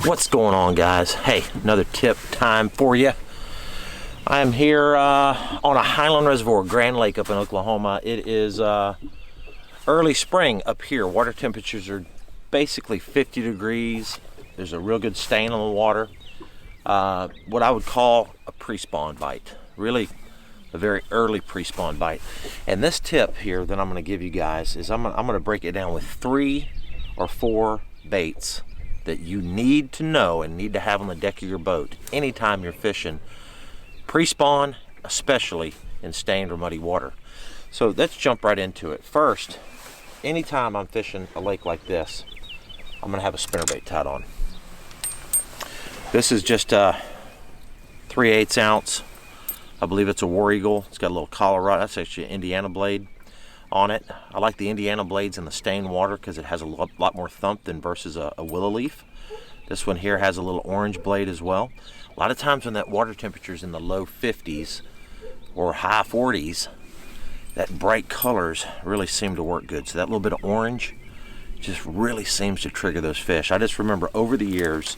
What's going on, guys? Hey, another tip time for you. I'm here on a Highland Reservoir, Grand Lake up in Oklahoma. It is early spring up here. Water temperatures are basically 50 degrees. There's a real good stain on the water. What I would call a pre-spawn bite. Really a very early pre-spawn bite. And this tip here that I'm going to give you guys is I'm going to break it down with 3 or 4 baits that you need to know and need to have on the deck of your boat anytime you're fishing pre-spawn, especially in stained or muddy water. So let's jump right into it. First, anytime I'm fishing a lake like this, I'm going to have a spinnerbait tied on. This is just a 3/8 ounce. I believe it's a War Eagle. It's got a little Colorado. That's actually an Indiana blade on it. I like the Indiana blades in the stained water because it has a lot more thump than versus a willow leaf. This one here has a little orange blade as well. A lot of times when that water temperature is in the low 50s or high 40s, that bright colors really seem to work good. So that little bit of orange just really seems to trigger those fish. I just remember over the years,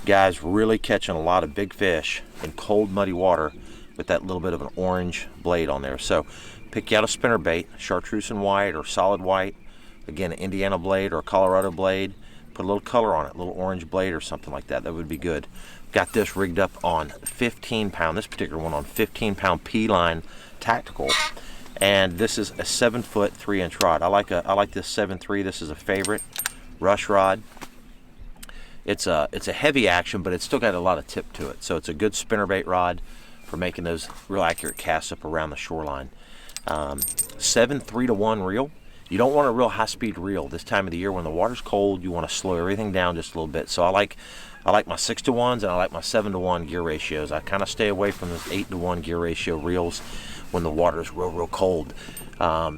guys really catching a lot of big fish in cold, muddy water with that little bit of an orange blade on there. So pick you out a spinnerbait, chartreuse and white or solid white, again, an Indiana blade or a Colorado blade, put a little color on it, a little orange blade or something like that. That would be good. Got this rigged up on 15 pound, this particular one on 15 pound P-line tactical. And this is a 7-foot 3-inch rod. I like this 7.3. This is a favorite rush rod. It's a heavy action, but it's still got a lot of tip to it. So it's a good spinnerbait rod for making those real accurate casts up around the shoreline. 7 3-to-1 reel. You don't want a real high-speed reel this time of the year when the water's cold. You want to slow everything down just a little bit. So I like my 6-to-1s and I like my 7-to-1 gear ratios. I kind of stay away from those 8-to-1 gear ratio reels when the water's real cold.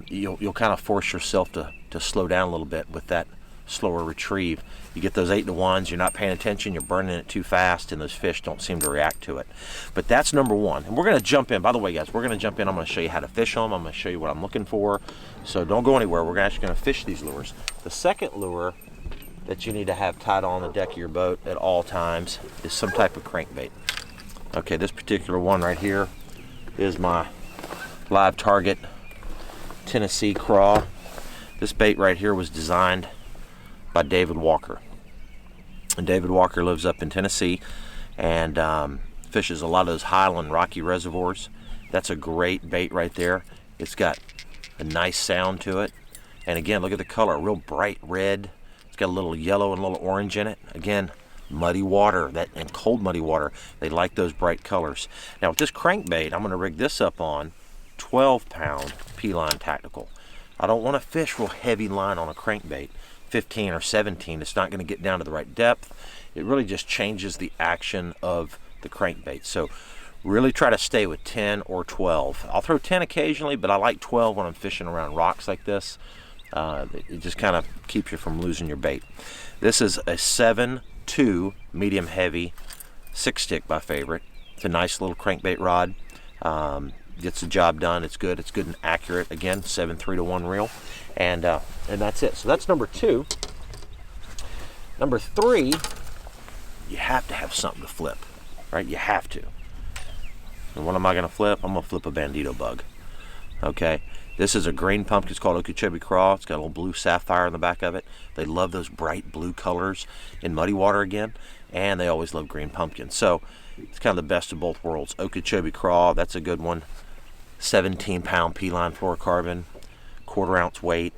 You'll kind of force yourself to slow down a little bit with that slower retrieve. You get those 8-to-1s, you're not paying attention, you're burning it too fast, and those fish don't seem to react to it. But that's number one. And we're going to jump in. By the way, guys, we're going to jump in. I'm going to show you how to fish them. I'm going to show you what I'm looking for. So don't go anywhere. We're actually going to fish these lures. The second lure that you need to have tied on the deck of your boat at all times is some type of crankbait. Okay, this particular one right here is my live target Tennessee Crawl. This bait right here was designed by David Walker. And David Walker lives up in Tennessee and fishes a lot of those highland rocky reservoirs. That's a great bait right there. It's got a nice sound to it. And again, look at the color, real bright red. It's got a little yellow and a little orange in it. Again, muddy water, and cold muddy water, they like those bright colors. Now with this crankbait, I'm going to rig this up on 12-pound P-line tactical. I don't want to fish real heavy line on a crankbait. 15 or 17, it's not going to get down to the right depth. It really just changes the action of the crankbait. So really try to stay with 10 or 12. I'll throw 10 occasionally, but I like 12 when I'm fishing around rocks like this. It just kind of keeps you from losing your bait. This is a 7.2 medium heavy 6-stick, my favorite. It's a nice little crankbait rod. Gets the job done. It's good and accurate. Again, 7 3-to-1 reel. And that's it. So that's number 2. Number 3, you have to have something to flip, right? You have to. And what am I going to flip? I'm going to flip a bandito bug. Okay. This is a green pumpkin. It's called Okeechobee Crawl. It's got a little blue sapphire on the back of it. They love those bright blue colors in muddy water again, and they always love green pumpkin. So it's kind of the best of both worlds. Okeechobee Crawl, that's a good one. 17-pound P-line fluorocarbon, 1/4 ounce weight,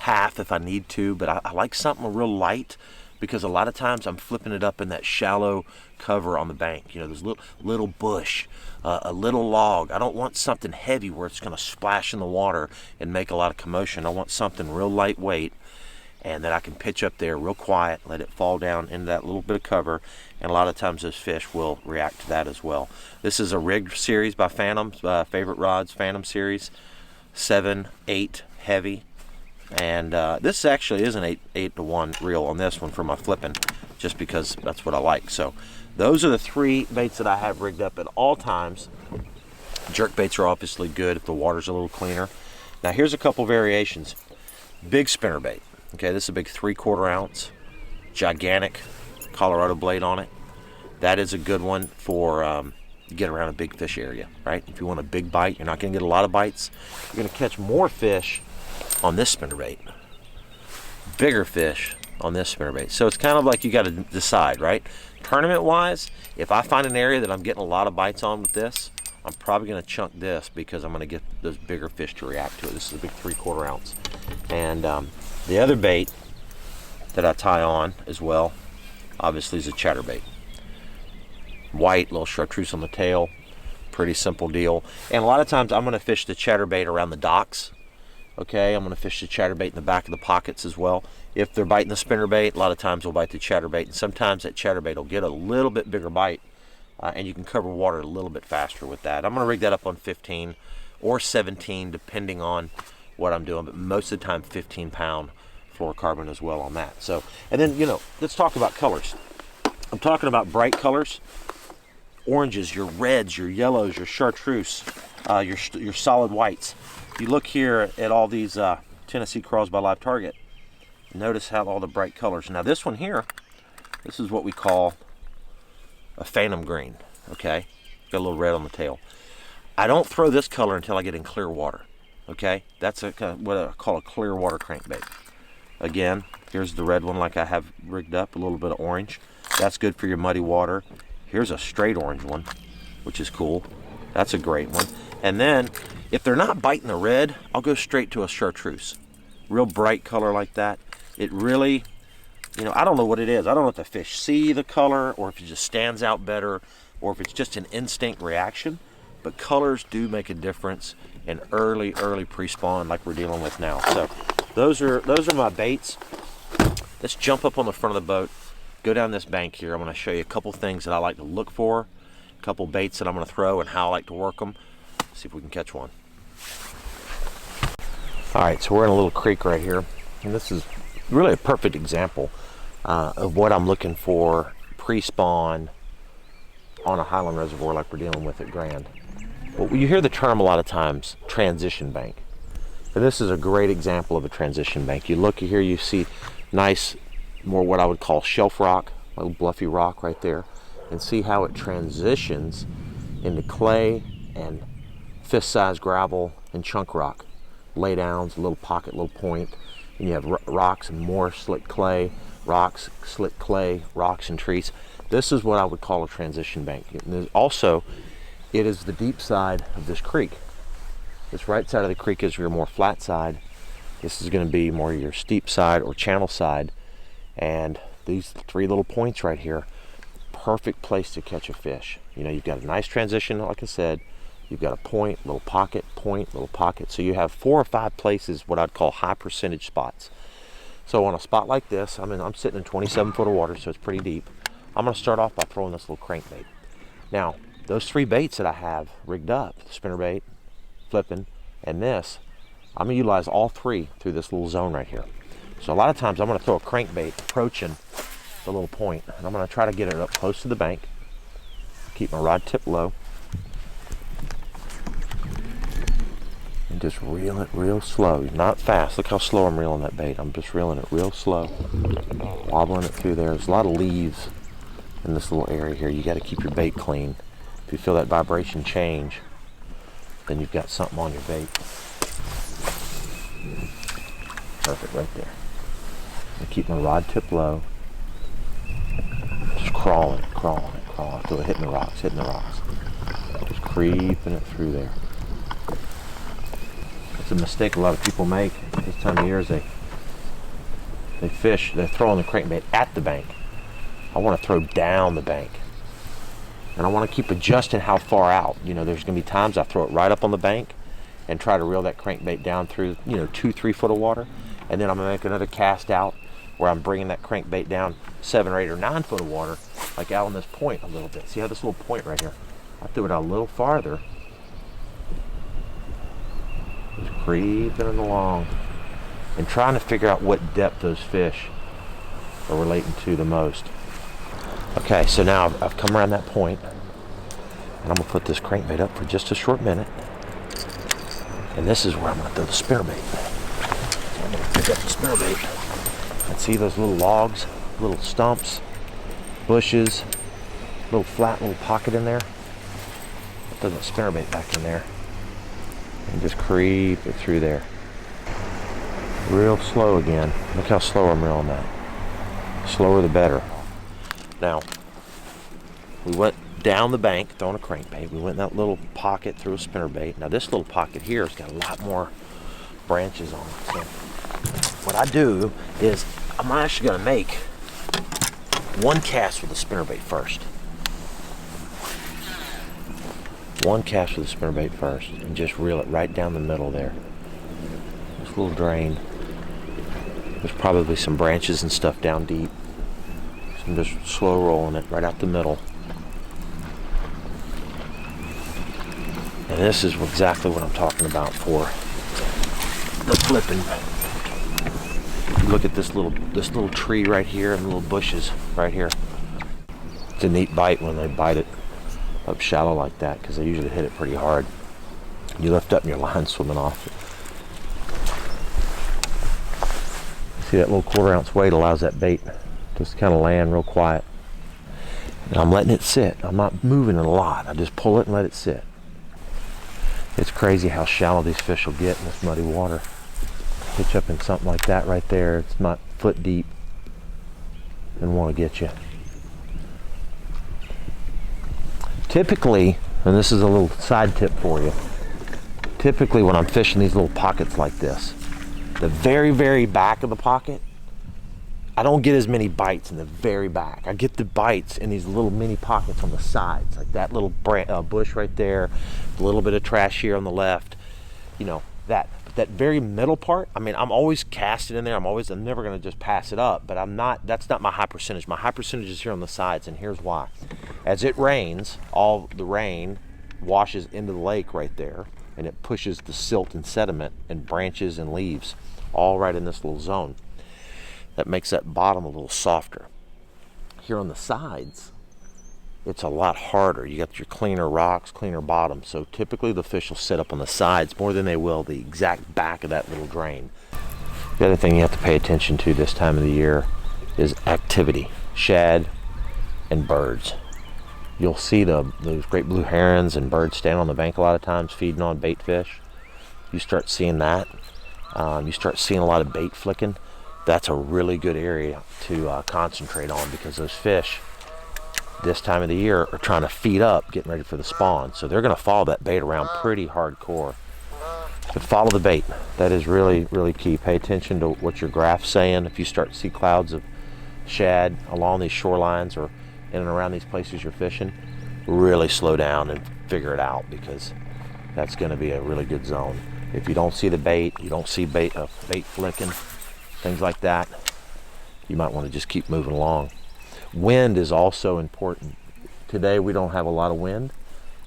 half if I need to, but I like something real light because a lot of times I'm flipping it up in that shallow cover on the bank. You know, there's little bush, a little log. I don't want something heavy where it's going to splash in the water and make a lot of commotion. I want something real lightweight and that I can pitch up there real quiet, let it fall down into that little bit of cover, and a lot of times those fish will react to that as well. This is a rigged series by Phantom, Favorite Rods Phantom series, 7/8 heavy, and this actually is an 8-to-1 reel on this one for my flipping, just because that's what I like. So those are the 3 baits that I have rigged up at all times. Jerk baits are obviously good if the water's a little cleaner. Now here's a couple variations. Big spinnerbait. Okay, this is a big 3/4 ounce, gigantic Colorado blade on it. That is a good one for get around a big fish area, right? If you want a big bite, you're not going to get a lot of bites. You're going to catch more fish on this spinnerbait, bigger fish on this spinnerbait. So it's kind of like you got to decide, right? Tournament-wise, if I find an area that I'm getting a lot of bites on with this, I'm probably going to chunk this because I'm going to get those bigger fish to react to it. This is a big 3/4 ounce. And the other bait that I tie on as well, obviously, is a chatterbait. White, little chartreuse on the tail, pretty simple deal. And a lot of times I'm going to fish the chatterbait around the docks. Okay, I'm going to fish the chatterbait in the back of the pockets as well. If they're biting the spinnerbait, a lot of times they'll bite the chatterbait, and sometimes that chatterbait will get a little bit bigger bite, and you can cover water a little bit faster with that. I'm going to rig that up on 15 or 17 depending on what I'm doing, but most of the time 15-pound fluorocarbon as well on that. So, and then, you know, let's talk about colors. I'm talking about bright colors. Oranges, your reds, your yellows, your chartreuse, your solid whites. You look here at all these Tennessee Crawls by Live Target. Notice how all the bright colors. Now this one here, this is what we call a phantom green. Okay, got a little red on the tail. I don't throw this color until I get in clear water. Okay, that's a kind of what I call a clear water crankbait. Again, here's the red one like I have rigged up, a little bit of orange. That's good for your muddy water. Here's a straight orange one, which is cool. That's a great one. And then, if they're not biting the red, I'll go straight to a chartreuse. Real bright color like that. It really, you know, I don't know what it is. I don't know if the fish see the color, or if it just stands out better, or if it's just an instinct reaction. But colors do make a difference in early pre-spawn like we're dealing with now. So those are my baits. Let's jump up on the front of the boat. Go down this bank here. I'm going to show you a couple things that I like to look for, a couple baits that I'm going to throw, and how I like to work them. See if we can catch one. All right, so we're in a little creek right here, and this is really a perfect example of what I'm looking for pre-spawn on a highland reservoir like we're dealing with at Grand. Well, you hear the term a lot of times, transition bank. And this is a great example of a transition bank. You look here, you see nice, more what I would call shelf rock, a little bluffy rock right there, and see how it transitions into clay and fist-sized gravel and chunk rock. Lay downs, a little pocket, little point, and you have rocks and more slick clay, rocks, slick clay, rocks and trees. This is what I would call a transition bank. And also, it is the deep side of this creek. This right side of the creek is your more flat side. This is going to be more your steep side or channel side. And these three little points right here, perfect place to catch a fish. You know, you've got a nice transition, like I said. You've got a point, little pocket, point, little pocket. So you have 4 or 5 places, what I'd call high percentage spots. So on a spot like this, I'm sitting in 27 foot of water, so it's pretty deep. I'm going to start off by throwing this little crankbait. Now, those 3 baits that I have rigged up, the spinnerbait, flipping, and this, I'm going to utilize all 3 through this little zone right here. So a lot of times I'm going to throw a crankbait approaching the little point, and I'm going to try to get it up close to the bank, keep my rod tip low, and just reel it real slow, not fast. Look how slow I'm reeling that bait. I'm just reeling it real slow, wobbling it through there. There's a lot of leaves in this little area here. You got to keep your bait clean. If you feel that vibration change, then you've got something on your bait. Perfect right there. I keep my rod tip low. Just crawling. I feel it hitting the rocks. Just creeping it through there. It's a mistake a lot of people make this time of year is they fish, they're throwing the crankbait at the bank. I want to throw down the bank. And I want to keep adjusting how far out. You know, there's going to be times I throw it right up on the bank and try to reel that crankbait down through, 2-3 foot of water. And then I'm going to make another cast out where I'm bringing that crankbait down 7 or 8 or 9 foot of water, like out on this point a little bit. See how this little point right here? I threw it out a little farther. Just creeping it along and trying to figure out what depth those fish are relating to the most. Okay, so now I've come around that point, and I'm going to put this crankbait up for just a short minute. And this is where I'm going to throw the spinnerbait. So I'm going to pick up the spinnerbait and see those little logs, little stumps. bushes, little flat little pocket in there. Doesn't spinnerbait back in there. And just creep it through there. Real slow again. Look how slow I'm reeling that. Slower the better. Now, we went down the bank throwing a crankbait. We went in that little pocket, threw a spinnerbait. Now this little pocket here has got a lot more branches on it. So what I do is I'm actually going to make one cast with the spinnerbait first. One cast with the spinnerbait first and just reel it right down the middle there. This little drain. There's probably some branches and stuff down deep. So I'm just slow rolling it right out the middle. And this is exactly what I'm talking about for the flipping. Look at this little tree right here and little bushes right here. It's a neat bite when they bite it up shallow like that, because they usually hit it pretty hard. You lift up and your line's swimming off. See that little 1/4 ounce weight allows that bait just kind of land real quiet. And I'm letting it sit. I'm not moving it a lot. I just pull it and let it sit. It's crazy how shallow these fish will get in this muddy water. Pitch up in something like that right there. It's not foot deep and want to get you. Typically, and this is a little side tip for you, typically when I'm fishing these little pockets like this, the very, very back of the pocket, I don't get as many bites in the very back. I get the bites in these little mini pockets on the sides, like that little bush right there, a little bit of trash here on the left, you know, that. But that very middle part, I mean, I'm always casting in there. I'm never going to just pass it up, but that's not my high percentage. My high percentage is here on the sides, and here's why. As it rains, all the rain washes into the lake right there, and it pushes the silt and sediment and branches and leaves all right in this little zone. That makes that bottom a little softer. Here on the sides, it's a lot harder. You got your cleaner rocks, cleaner bottom. So typically the fish will sit up on the sides more than they will the exact back of that little drain. The other thing you have to pay attention to this time of the year is activity, shad and birds. You'll see those great blue herons and birds stand on the bank a lot of times feeding on bait fish. You start seeing that. You start seeing a lot of bait flicking. That's a really good area to concentrate on, because those fish this time of the year are trying to feed up, getting ready for the spawn. So they're going to follow that bait around pretty hardcore. But follow the bait. That is really, really key. Pay attention to what your graph's saying. If you start to see clouds of shad along these shorelines or in and around these places you're fishing, really slow down and figure it out, because that's going to be a really good zone. If you don't see the bait, you don't see bait flicking, things like that, you might want to just keep moving along. Wind is also important. Today we don't have a lot of wind.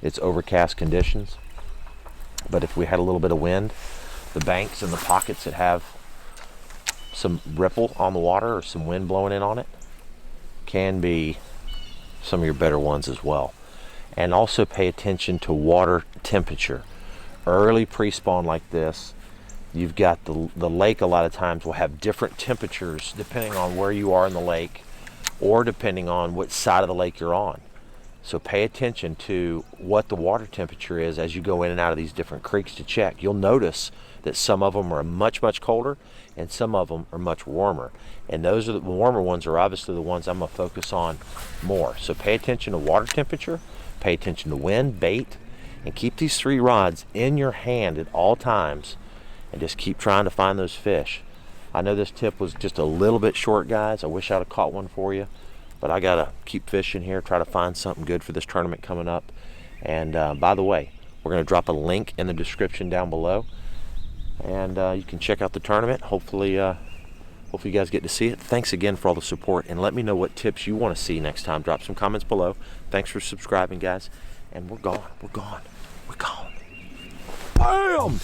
It's overcast conditions. But if we had a little bit of wind, the banks and the pockets that have some ripple on the water or some wind blowing in on it can be some of your better ones as well. And also pay attention to water temperature. Early pre-spawn like this, you've got the lake a lot of times will have different temperatures depending on where you are in the lake or depending on which side of the lake you're on. So pay attention to what the water temperature is as you go in and out of these different creeks to check. You'll notice that some of them are much, much colder and some of them are much warmer. And those are the warmer ones are obviously the ones I'm gonna focus on more. So pay attention to water temperature, pay attention to wind, bait, and keep these 3 rods in your hand at all times and just keep trying to find those fish. I know this tip was just a little bit short, guys. I wish I'd have caught one for you, but I gotta keep fishing here, try to find something good for this tournament coming up. And by the way, we're gonna drop a link in the description down below, and you can check out the tournament. Hopefully you guys get to see it. Thanks again for all the support, and let me know what tips you want to see next time. Drop some comments below. Thanks for subscribing, guys, and we're gone. Bam!